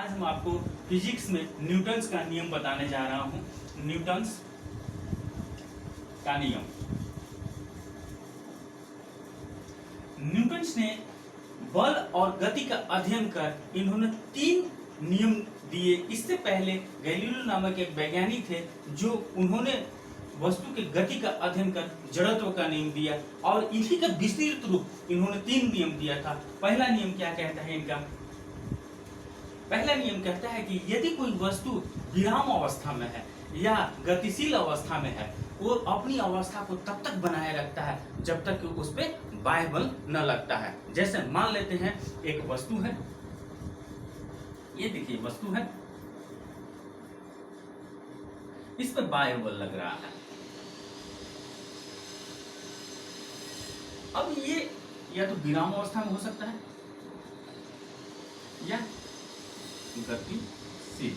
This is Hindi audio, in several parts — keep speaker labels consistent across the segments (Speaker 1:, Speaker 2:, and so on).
Speaker 1: आज हम आपको फिजिक्स में न्यूटन्स का नियम बताने जा रहा हूं। न्यूटन्स का नियम। न्यूटन्स ने बल और गति का अध्ययन कर इन्होंने 3 नियम दिए। इससे पहले गैलीलियो नामक एक वैज्ञानिक थे जो उन्होंने वस्तु के गति का अध्ययन कर जड़त्व का नियम दिया और इसी का विस्तृत रूप इन्होंने 3 नियम दिया था। पहला नियम क्या कहता है इनका? पहला नियम कहता है कि यदि कोई वस्तु विराम अवस्था में है या गतिशील अवस्था में है, वो अपनी अवस्था को तब तक बनाए रखता है जब तक कि उस पर बाह्य बल न लगता है। जैसे मान लेते हैं एक वस्तु है, ये देखिए वस्तु है, इस पर बाह्य बल लग रहा है। अब ये या तो विराम अवस्था में हो सकता है या गतिशील,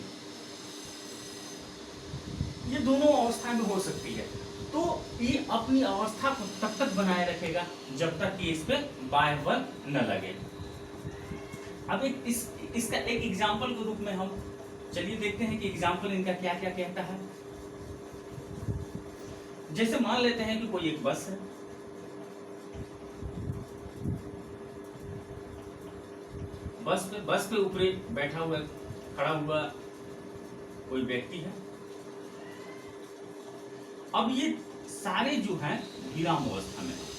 Speaker 1: ये दोनों अवस्था में हो सकती है। तो ये अपनी अवस्था को तब तक बनाए रखेगा जब तक कि इस पे बाह्य बल न लगे। अब इसका एक एग्जाम्पल के रूप में हम चलिए देखते हैं कि एग्जाम्पल इनका क्या क्या कहता है। जैसे मान लेते हैं कि कोई एक बस है, बस पे ऊपर बैठा हुआ खड़ा हुआ कोई व्यक्ति है। अब ये सारे जो हैं विराम अवस्था में है।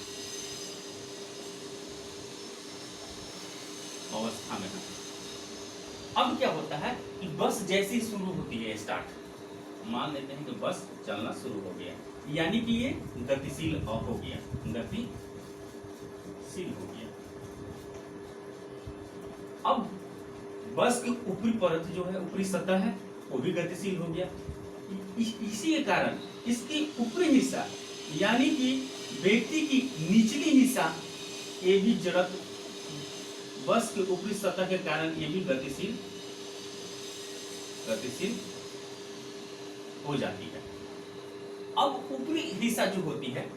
Speaker 1: अब क्या होता है कि बस जैसी शुरू होती है स्टार्ट, मान लेते हैं कि बस चलना शुरू हो गया, यानी कि ये गतिशील हो गया, गतिशील हो गया। अब बस की ऊपरी परत जो है, ऊपरी सतह है, वो भी गतिशील हो गया। इसी के कारण इसकी ऊपरी हिस्सा यानी कि व्यक्ति की निचली हिस्सा ये भी जड़त्व, बस के ऊपरी सतह के कारण ये भी गतिशील हो जाती है। अब ऊपरी हिस्सा जो होती है,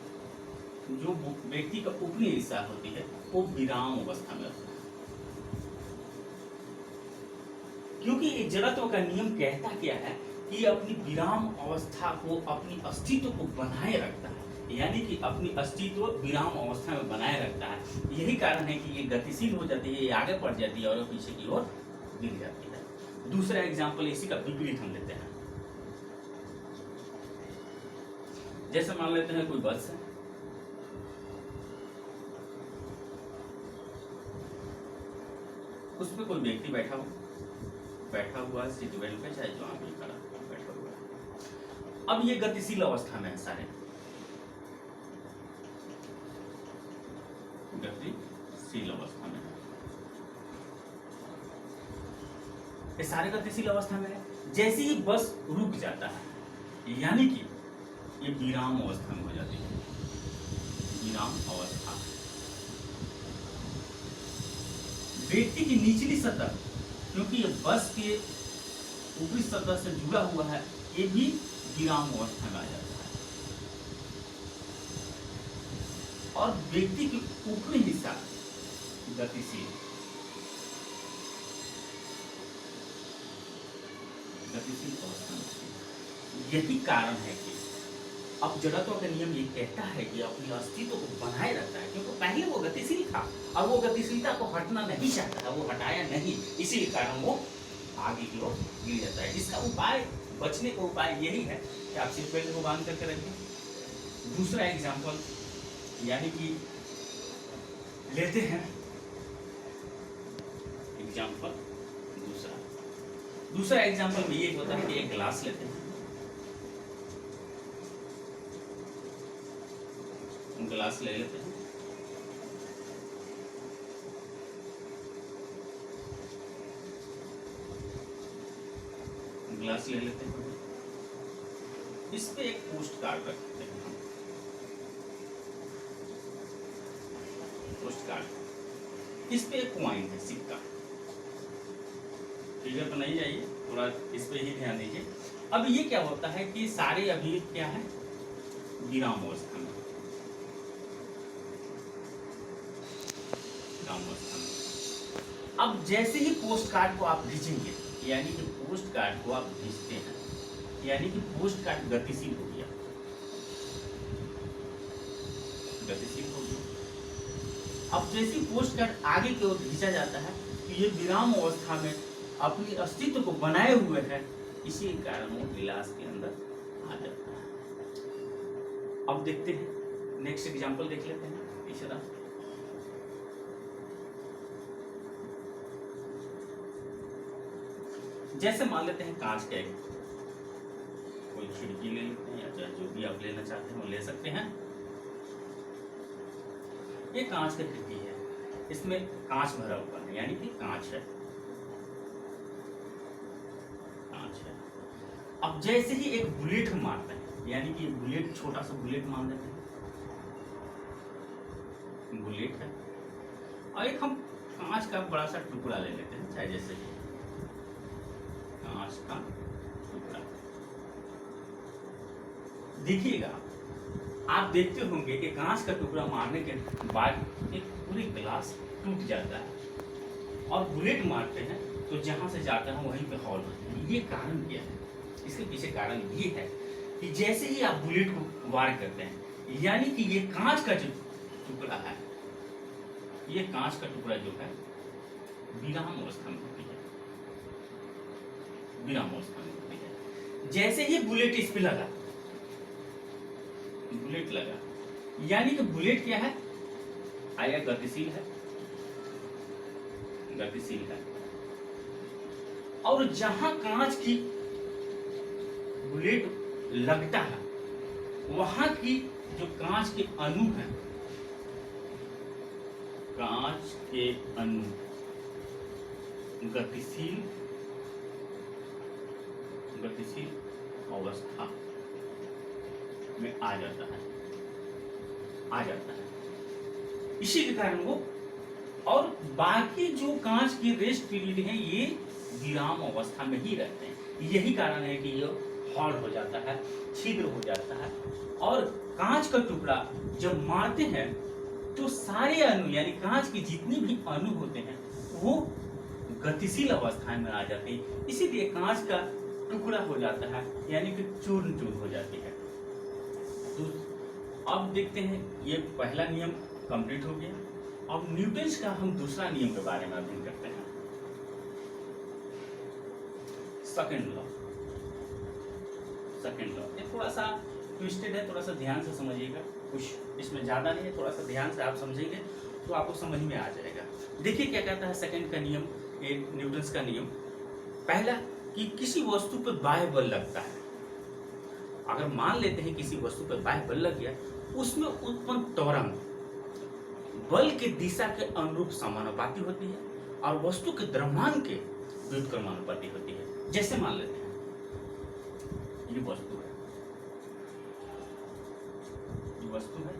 Speaker 1: जो व्यक्ति का ऊपरी हिस्सा होती है, वो विराम अवस्था में होता है, क्योंकि जड़त्व का नियम कहता क्या है कि अपनी विराम अवस्था को, अपनी अस्तित्व को बनाए रखता है, यानी कि अपनी अस्तित्व विराम अवस्था में बनाए रखता है। यही कारण है कि ये गतिशील हो जाती है, ये आगे बढ़ जाती है और पीछे की ओर गिर जाती है। दूसरा एग्जाम्पल इसी का विपरीत हम लेते हैं। जैसे मान लेते हैं कोई बस है, उसमें कोई व्यक्ति बैठा हुआ सीट बेल्ट पे, चाहे जहां भी खड़ा बैठा हुआ है। अब ये गतिशील अवस्था में है, सारे गतिशील अवस्था में है, ये सारे गतिशील अवस्था में है। जैसे ही बस रुक जाता है, यानी कि ये विराम अवस्था में हो जाती है, विराम अवस्था। व्यक्ति की निचली सतह, क्योंकि ये बस के ऊपरी सतह से जुड़ा हुआ है, ये भी विराम अवस्था में आ जाता है। और व्यक्ति की ऊपरी हिस्सा गतिशील अवस्था में। यही कारण है कि अब जड़त्व का नियम ये कहता है कि अपनी अस्तित्व को बनाए रखता है, क्योंकि पहले वो गतिशील था और वो गतिशीलता को हटना नहीं चाहता था, वो हटाया नहीं, इसी कारण वो आगे की ओर गिर जाता है। इसका उपाय, बचने का उपाय यही है कि आप सीट बेल्ट को बांध करके रखिए। दूसरा एग्जाम्पल यानी कि लेते हैं एग्जाम्पल दूसरा एग्जाम्पल में ये होता है कि एक ग्लास लेते हैं, ग्लास ले लेते हैं, ग्लास ले लेते हैं, इस पे एक पोस्ट कार्ड रखते हैं हम, पोस्ट कार्ड, इस पे एक कॉइन है, सिक्का। फिगर पर नहीं जाइए, थोड़ा इस पे ही ध्यान दीजिए। अब ये क्या होता है कि सारे अभी क्या है, विराम अवस्था में, अब जैसे ही पोस्ट कार्ड को आप खींचेंगे, यानी कि पोस्ट कार्ड को आप भेजते हैं, यानी कि पोस्ट कार्ड गतिशील हो गया, गतिशील हो गया। अब जैसे पोस्ट कार्ड आगे की ओर भेजा जाता है तो ये विराम अवस्था में अपनी अस्तित्व को बनाए हुए है, इसी कारण वो विलास के अंदर आ जाता है। अब देखते हैं नेक्स्ट एग्जांपल देख लेते हैं तीसरा। जैसे मान लेते हैं कांच का एक कोई खिड़की ले लेते हैं, या चाहे जो भी आप लेना चाहते हैं वो ले सकते हैं। ये कांच का खिड़की है, इसमें कांच भरा हुआ है, यानी कि कांच है, कांच है। अब जैसे ही एक बुलेट हम मारते हैं, यानी कि बुलेट, छोटा सा बुलेट मान लेते हैं, बुलेट है, और एक हम कांच का बड़ा सा टुकड़ा ले लेते हैं, चाहे जैसे कांच का टुकड़ा। देखिएगा, आप देखते होंगे कि कांच का टुकड़ा मारने के बाद एक पूरी ग्लास टूट जाता है, और बुलेट मारते हैं तो जहां से जाता है वहीं पे हॉल होता है। ये कारण क्या है? इसके पीछे कारण ये है कि जैसे ही आप बुलेट को वार करते हैं, यानी कि ये कांच का जो टुकड़ा है, ये कांच का टुकड़ा जो है विराम अवस्था में होती है, विराम अवस्था में होती है। जैसे ही बुलेट इस पे लगा, बुलेट लगा, यानी कि बुलेट क्या है? आया गतिशील है, गतिशील है, और जहां कांच की बुलेट लगता है वहां की जो कांच के अणु हैं, कांच के अणु गतिशील, गतिशील अवस्था में आ जाता है, आ जाता है। इसी के कारण वो, और बाकी जो कांच के रेस्ट पीरियड हैं ये विराम अवस्था में ही रहते हैं। यही कारण है कि ये हॉल हो जाता है, छिद्र हो जाता है, और कांच का टुकड़ा जब मारते हैं तो सारे अणु, यानी कांच के जितने भी अणु होते हैं वो गतिशील अवस्था में आ जाते हैं, इसीलिए कांच का टुकड़ा हो जाता है, यानी कि चूर्ण चूर्ण हो जाती है। तो अब देखते हैं, ये पहला नियम कंप्लीट हो गया। अब न्यूटन्स का हम दूसरा नियम के बारे में अध्ययन करते हैं, सेकंड लॉ। सेकंड लॉ ये थोड़ा सा ट्विस्टेड है, थोड़ा सा ध्यान से समझिएगा, कुछ इसमें ज्यादा नहीं है, थोड़ा सा ध्यान से आप समझेंगे तो आपको समझ में आ जाएगा। देखिए क्या कहता है सेकंड का नियम, ये न्यूटन्स का नियम। पहला कि किसी वस्तु पर बाह्य बल लगता है, अगर मान लेते हैं किसी वस्तु पर बाह्य बल लग गया, उसमें उत्पन्न त्वरण बल के दिशा के अनुरूप समानुपाती होती है और वस्तु के द्रव्यमान के व्युत्क्रमानुपाती होती है। जैसे मान लेते हैं ये वस्तु है, ये वस्तु है,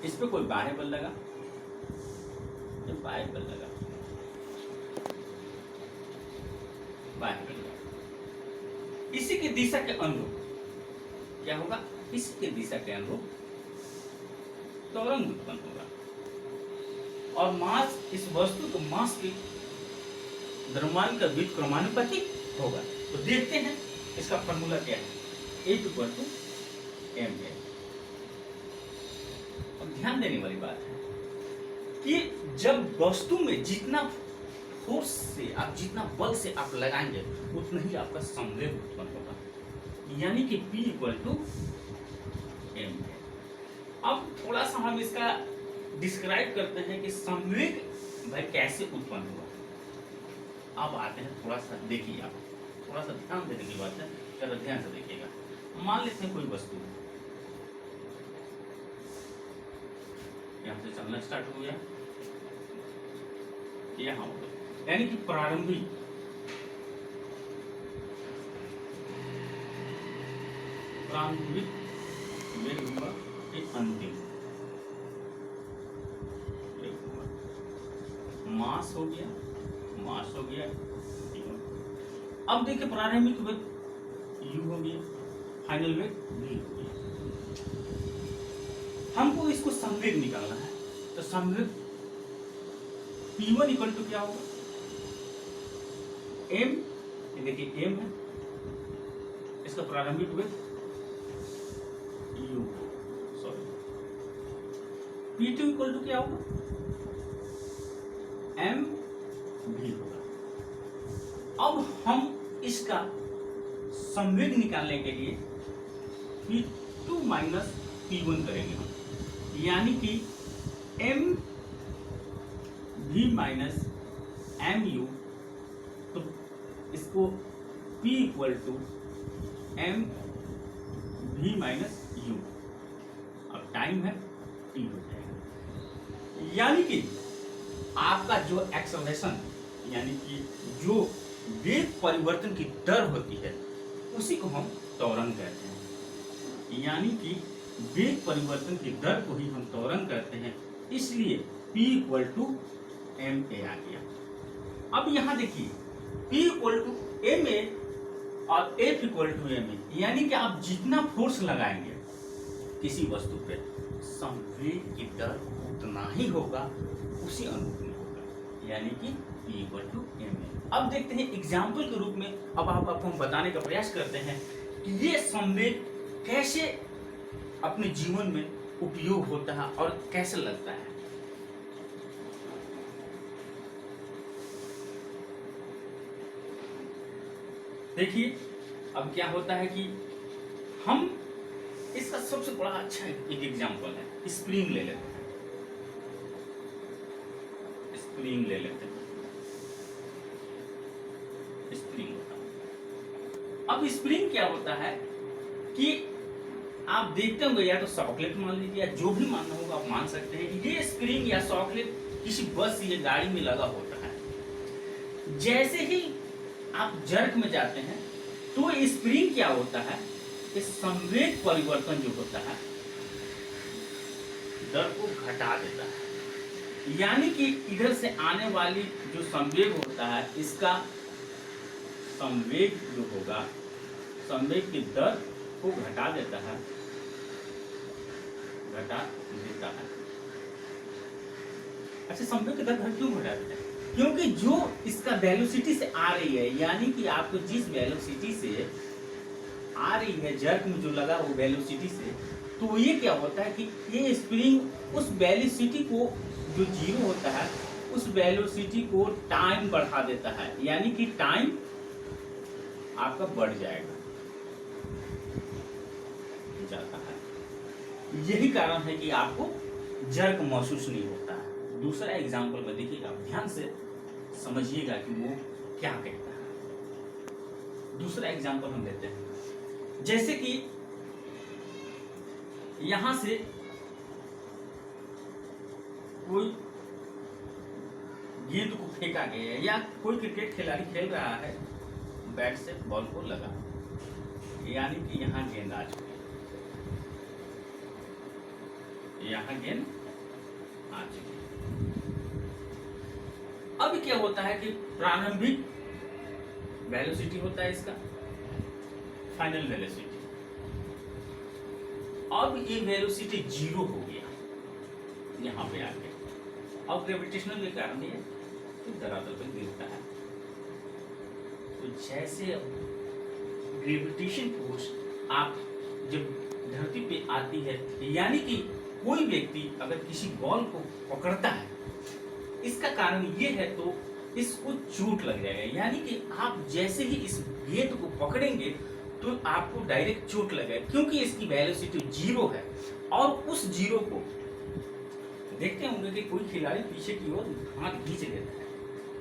Speaker 1: इस पे कोई बाह्य बल लगा, ये बाह्य बल लगा, बाह्य बल लगा, इसी के दिशा के अनुरूप क्या होगा? इसी के दिशा के अनुरूप त्वरण उत्पन्न होगा, और मास, इस वस्तु को मास के द्रव्यमान का व्युत्क्रमानुपाती होगा। तो देखते हैं इसका फॉर्मूला क्या है, F=m है। और ध्यान देने वाली बात है कि जब वस्तु में जितना फोर्स से आप, जितना बल से आप लगाएंगे, उतना ही आपका संवेग उत्पन्न होगा, यानी कि P=m है। अब थोड़ा सा हम इसका डिस्क्राइब करते हैं कि संवेग भाई कैसे उत्पन्न हुआ। अब आते हैं, थोड़ा सा देखिए, आप थोड़ा सा ध्यान देने की बात है, जरा ध्यान से देखिएगा। मान लेते हैं कोई वस्तु है, यहां से चलना स्टार्ट हो गया, यहां हो गया, यानी कि प्रारंभिक वेग हुआ, अंतिम वेग हुआ, मास हो गया, मास हो गया। अब देखिए प्रारंभिक वेग u हो गया, फाइनल वेग v हो गया। हमको इसको संवेग निकालना है, तो संवेग P1 इक्वल टू क्या होगा? एम, देखिए एम है, इसका प्रारंभिक वेग you, sorry P2 equal to क्या होगा, एम भी होगा। अब हम इसका संवेग निकालने के लिए P2 माइनस P1 करेंगे हम, यानी कि एम भी माइनस एम यू, तो इसको P इक्वल टू एम भी माइनस यू, अब टाइम है टी हो जाएगा। यानी कि आपका जो एक्सेलरेशन, यानी कि जो वेग परिवर्तन की दर होती है उसी को हम त्वरण कहते हैं, यानी कि वेग परिवर्तन की दर को ही हम त्वरण कहते हैं, इसलिए P equal to M A आ गया। अब यहां देखिए P equal to M A और F equal to M A, यानी कि आप जितना फोर्स लगाएंगे किसी वस्तु पे संवेग की दर उतना ही होगा, उसी अनुरूप में होगा, यानी कि P equal to M A. अब देखते हैं एग्जाम्पल के रूप में, अब आपको हम बताने का प्रयास करते हैं कि ये संवेग कैसे अपने जीवन में उपयोग होता है और कैसे लगता है। देखिए अब क्या होता है कि हम इसका सबसे बड़ा अच्छा एक एग्जाम्पल है, स्प्रिंग ले लेते हैं, स्प्रिंग ले लेते हैं, स्प्रिंग होता है। अब स्प्रिंग क्या होता है कि आप देखते होंगे, या तो सॉकलेट मान लीजिए या जो भी मानना होगा आप मान सकते हैं, ये स्प्रिंग या सॉकलेट किसी बस या गाड़ी में लगा होता है। जैसे ही आप जर्क में जाते हैं तो स्प्रिंग क्या होता है, इस संवेग परिवर्तन जो होता है दर को घटा देता है, यानी कि इधर से आने वाली जो संवेग होता है इसका संवेग जो होगा, संवेग की दर को घटा देता है, घटा देता है। अच्छा, संवेग की दर क्यों घटा देता है? क्योंकि जो इसका वेलोसिटी से आ रही है, यानी कि आपको जिस वेलोसिटी से आ रही है जर्क में जो लगा वो वेलोसिटी से, तो ये क्या होता है कि ये स्प्रिंग उस वेलोसिटी को जो जीरो होता है उस वेलोसिटी को टाइम बढ़ा देता है, यानी कि टाइम आपका बढ़ जाएगा, जाता है। यही कारण है कि आपको जर्क महसूस नहीं होता है। दूसरा एग्जांपल में देखिएगा, ध्यान से समझिएगा कि वो क्या कहता है। दूसरा एग्जांपल हम लेते हैं, जैसे कि यहां से कोई गेंद को फेंका गया है या कोई क्रिकेट खिलाड़ी खेल रहा है, बैट से बॉल को लगा, यानी कि यहां गेंद आ चुकी है, यहां गेंद आ चुकी है। अब क्या होता है कि प्रारंभिक वेलोसिटी होता है इसका, फाइनल वेलोसिटी, अब ये वेलोसिटी जीरो हो गया यहां पे आके, अब ग्रेविटेशनल के कारण ये धरातल पे गिरता है। तो जैसे ग्रेविटेशन फोर्स आप जब धरती पे आती है, यानी कि कोई व्यक्ति अगर किसी बॉल को पकड़ता है, इसका कारण ये है तो इसको चोट लग जाएगा, यानी कि आप जैसे ही इस गेंद को पकड़ेंगे तो आपको डायरेक्ट चोट लगेगा, क्योंकि इसकी वेलोसिटी जीरो है। और उस जीरो को देखते होंगे कि कोई खिलाड़ी पीछे की ओर हाथ खींच लेता है,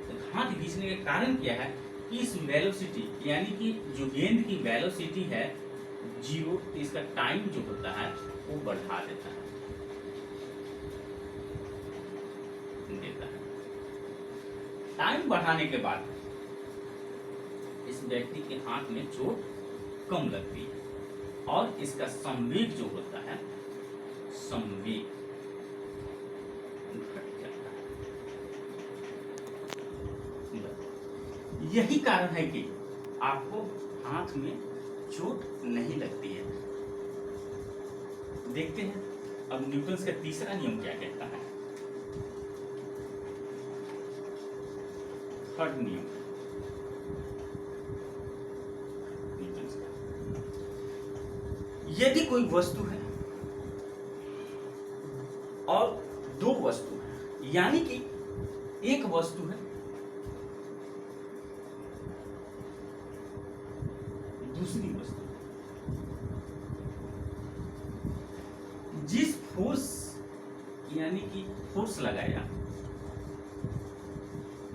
Speaker 1: तो हाथ खींचने का कारण क्या है कि इस वेलोसिटी, यानी कि जो गेंद की वेलोसिटी है जीरो, इसका टाइम जो होता है वो बढ़ा देता है, टाइम बढ़ाने के बाद इस व्यक्ति के हाथ में चोट कम लगती है और इसका संवेग जो होता है, संवेग घट जाता है। यही कारण है कि आपको हाथ में चोट नहीं लगती है। देखते हैं अब न्यूटन का तीसरा नियम क्या कहता है। थर्ड नियम, यदि कोई वस्तु है और दो वस्तु है, यानी कि एक वस्तु है दूसरी वस्तु, जिस फोर्स यानी कि फोर्स लगाया,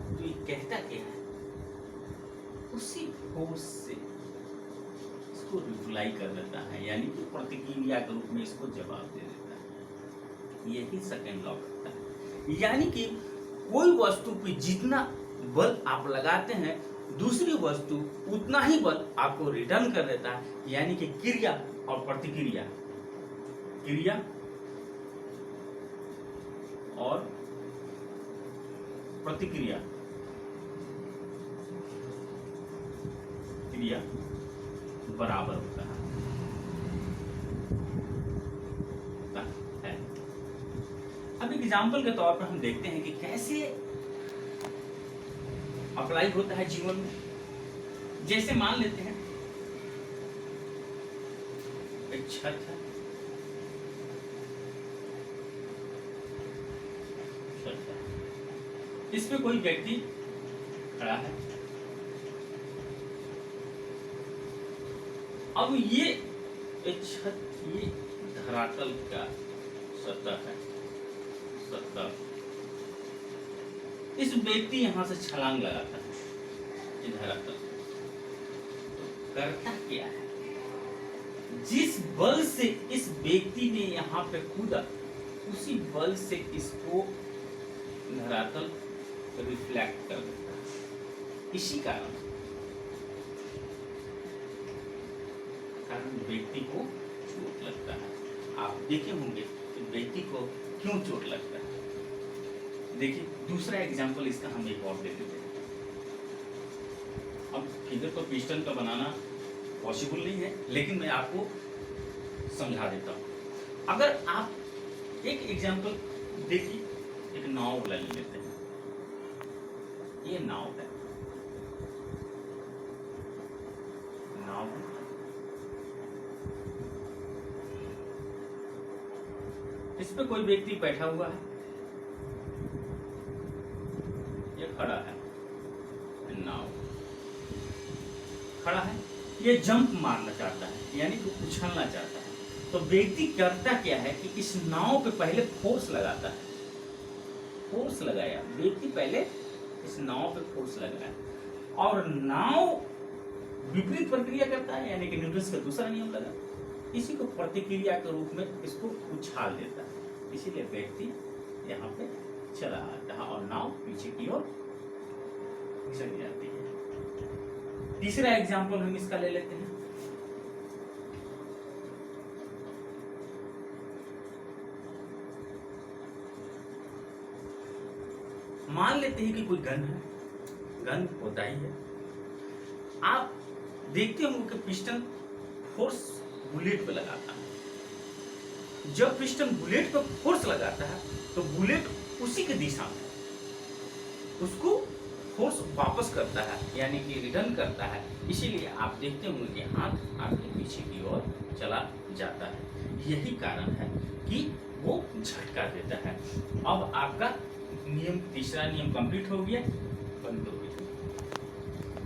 Speaker 1: तो ये कहता क्या है, उसी फोर्स से इसको रिप्लाई कर देता है, यानी कि प्रतिक्रिया के रूप में इसको जवाब दे देता है। यही सेकंड लॉ करता है। यानी कि कोई वस्तु पे जितना बल आप लगाते हैं, दूसरी वस्तु उतना ही बल आपको रिटर्न कर देता है, यानी कि क्रिया और प्रतिक्रिया, क्रिया और प्रतिक्रिया, क्रिया बराबर होता है। अब एग्जाम्पल के तौर पर हम देखते हैं कि कैसे अप्लाई होता है जीवन में। जैसे मान लेते हैं एक छत है, इस पे कोई व्यक्ति खड़ा है। अब ये एक छत, ये धरातल का सतह है, सतह। इस व्यक्ति यहां से छलांग लगाता है, ये धरातल। तो करता क्या है, जिस बल से इस व्यक्ति ने यहाँ पे कूदा, उसी बल से इसको धरातल रिफ्लेक्ट कर देता है। इसी कारण व्यक्ति को चोट लगता है। आप देखे होंगे कि व्यक्ति को क्यों चोट लगता है। देखिए दूसरा एग्जाम्पल इसका हम एक और दे देते हैं। अब फिगर को पिस्टन का बनाना पॉसिबल नहीं है, लेकिन मैं आपको समझा देता हूं। अगर आप एक एग्जाम्पल देखिए, एक नाव ले लेते हैं। ये नाव है, नाव है। इस पे कोई व्यक्ति बैठा हुआ है, ये खड़ा है, नाव खड़ा है, ये जंप मारना चाहता है, यानी कि उछलना चाहता है। तो व्यक्ति करता क्या है कि इस नाव पे पहले फोर्स लगाता है। फोर्स लगाया, व्यक्ति पहले इस नाव पे फोर्स लगाया, और नाव विपरीत प्रक्रिया करता है, यानी कि न्यूटन का दूसरा नियम लगा, इसी को प्रतिक्रिया के रूप में इसको उछाल देता है। इसीलिए व्यक्ति यहाँ पे चला आता है और नाव पीछे की ओर चली जाती है। तीसरा एग्जाम्पल हम इसका ले लेते हैं। मान लेते हैं कि कोई गन है, गन होता ही है। आप देखते होंगे कि पिस्टन फोर्स बुलेट पे लगाता है। जब पिस्टन बुलेट पे फोर्स लगाता है तो बुलेट उसी के दिशा में उसको फोर्स वापस करता है, यानी कि रिटर्न करता है। इसीलिए आप देखते होंगे कि हाथ आपके पीछे की ओर चला जाता है। यही कारण है कि वो झटका देता है। अब आपका नियम, तीसरा नियम कंप्लीट हो गया।